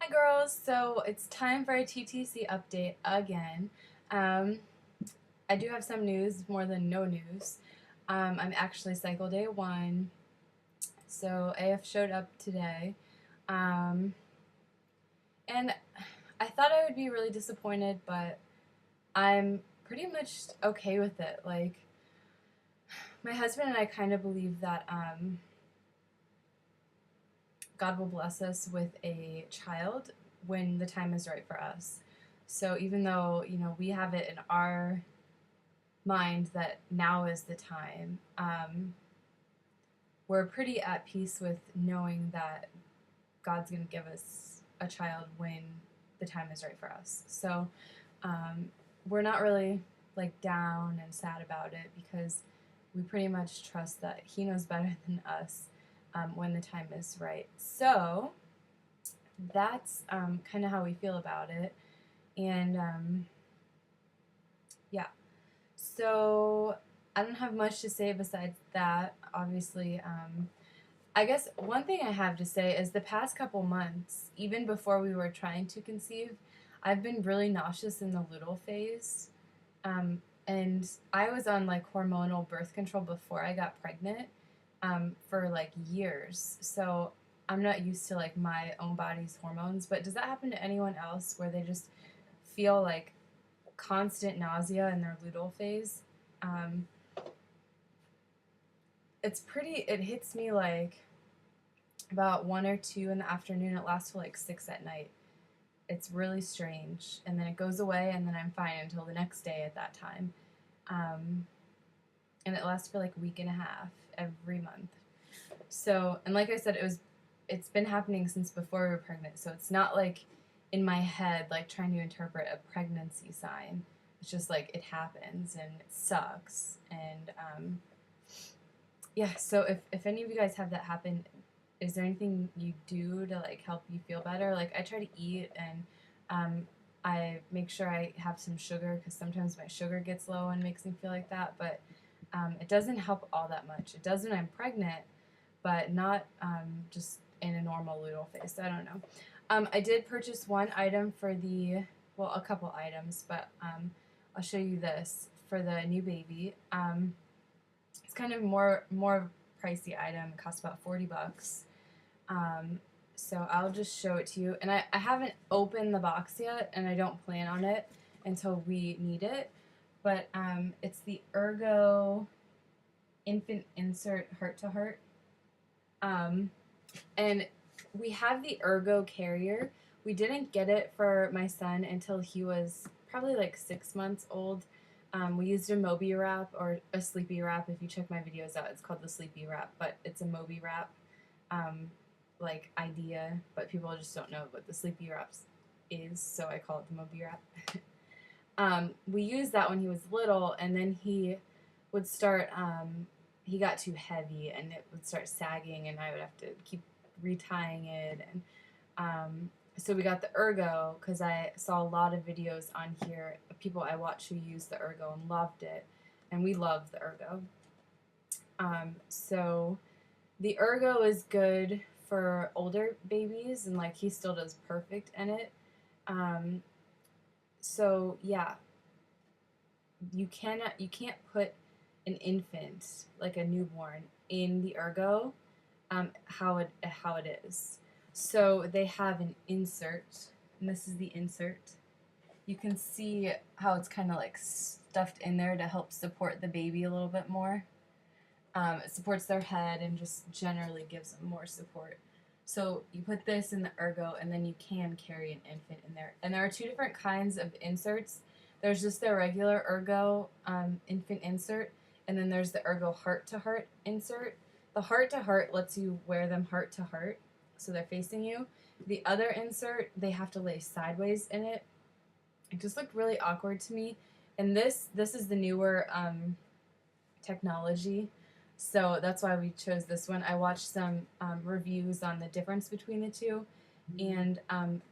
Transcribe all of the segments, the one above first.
Hi girls, so it's time for a TTC update again. Um, I do have some news, more than no news. I'm actually cycle day 1, so AF showed up today. Um, and I thought I would be really disappointed, but I'm pretty much okay with it. Like, my husband and I kind of believe that God will bless us with a child when the time is right for us. So even though, we have it in our mind that now is the time, we're pretty at peace with knowing that God's going to give us a child when the time is right for us. So we're not really like down and sad about it because we pretty much trust that He knows better than us when the time is right. So that's kind of how we feel about it. And yeah, so I don't have much to say besides that. Obviously, I guess one thing I have to say is the past couple months, even before we were trying to conceive, I've been really nauseous in the luteal phase. And I was on like hormonal birth control before I got pregnant for like years. So I'm not used to like my own body's hormones. But does that happen to anyone else where they just feel like constant nausea in their luteal phase? Um, it hits me like about 1 or 2 in the afternoon. It lasts till like 6 at night. It's really strange. And then it goes away, and then I'm fine until the next day at that time. Um, and it lasts for like a week and a half every month. So, and like I said, it's been happening since before we were pregnant. So it's not like in my head, like trying to interpret a pregnancy sign. It's just like it happens and it sucks. And yeah, so if any of you guys have that happen, is there anything you do to like help you feel better? Like I try to eat and I make sure I have some sugar because sometimes my sugar gets low and makes me feel like that. But it doesn't help all that much. It does when I'm pregnant, but not just in a normal luteal phase. So I don't know. I did purchase one item for well, a couple items, but I'll show you this for the new baby. It's kind of more pricey item. It costs about $40. So I'll just show it to you. And I haven't opened the box yet, and I don't plan on it until we need it. But it's the Ergo Infant Insert Heart to Heart. And we have the Ergo carrier. We didn't get it for my son until he was probably like 6 months old. We used a Moby wrap or a Sleepy wrap. If you check my videos out, it's called the Sleepy wrap, but it's a Moby wrap like idea, but people just don't know what the Sleepy wrap is, so I call it the Moby wrap. We used that when he was little, and then he would start, he got too heavy, and it would start sagging, and I would have to keep retying it, and so we got the Ergo because I saw a lot of videos on here of people I watched who used the Ergo and loved it, and we love the Ergo. So the Ergo is good for older babies, and like he still does perfect in it. So yeah, you can't put an infant like a newborn in the Ergo how it is. So they have an insert, and this is the insert. You can see how it's kind of like stuffed in there to help support the baby a little bit more. It supports their head and just generally gives them more support. So you put this in the Ergo, and then you can carry an infant in there. And there are 2 different kinds of inserts. There's just the regular Ergo infant insert, and then there's the Ergo heart-to-heart insert. The heart-to-heart lets you wear them heart-to-heart, so they're facing you. The other insert, they have to lay sideways in it. It just looked really awkward to me. And this is the newer technology. So that's why we chose this one. I watched some reviews on the difference between the two, and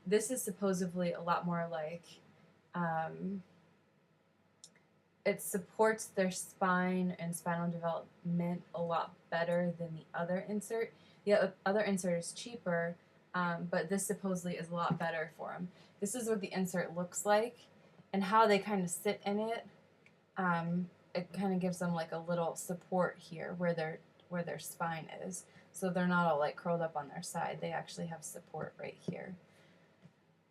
this is supposedly a lot more like it supports their spine and spinal development a lot better than the other insert. The other insert is cheaper, but this supposedly is a lot better for them. This is what the insert looks like, and how they kind of sit in it. It kind of gives them like a little support here where their spine is, so they're not all like curled up on their side. They actually have support right here.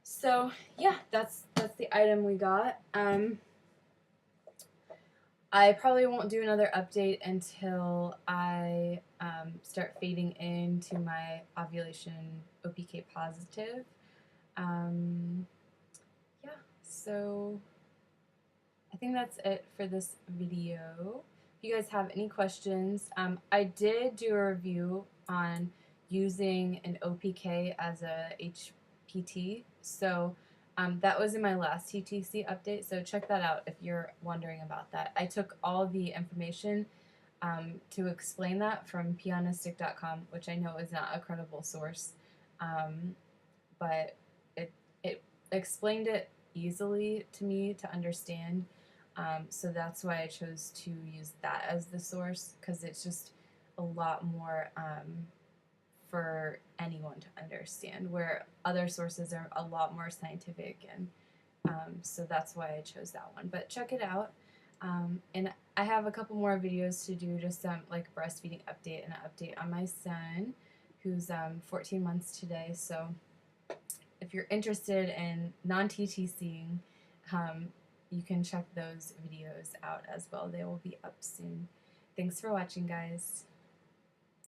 So yeah, that's the item we got. I probably won't do another update until I start fading into my ovulation OPK positive. Yeah, so I think that's it for this video. If you guys have any questions, I did do a review on using an OPK as a HPT, so that was in my last TTC update, so check that out if you're wondering about that. I took all the information to explain that from pianistic.com, which I know is not a credible source, but it explained it easily to me to understand. So that's why I chose to use that as the source, because it's just a lot more for anyone to understand, where other sources are a lot more scientific, and so that's why I chose that one. But check it out. And I have a couple more videos to do, just like a breastfeeding update and an update on my son, who's 14 months today. So if you're interested in non-TTCing, you can check those videos out as well. They will be up soon. Thanks for watching, guys.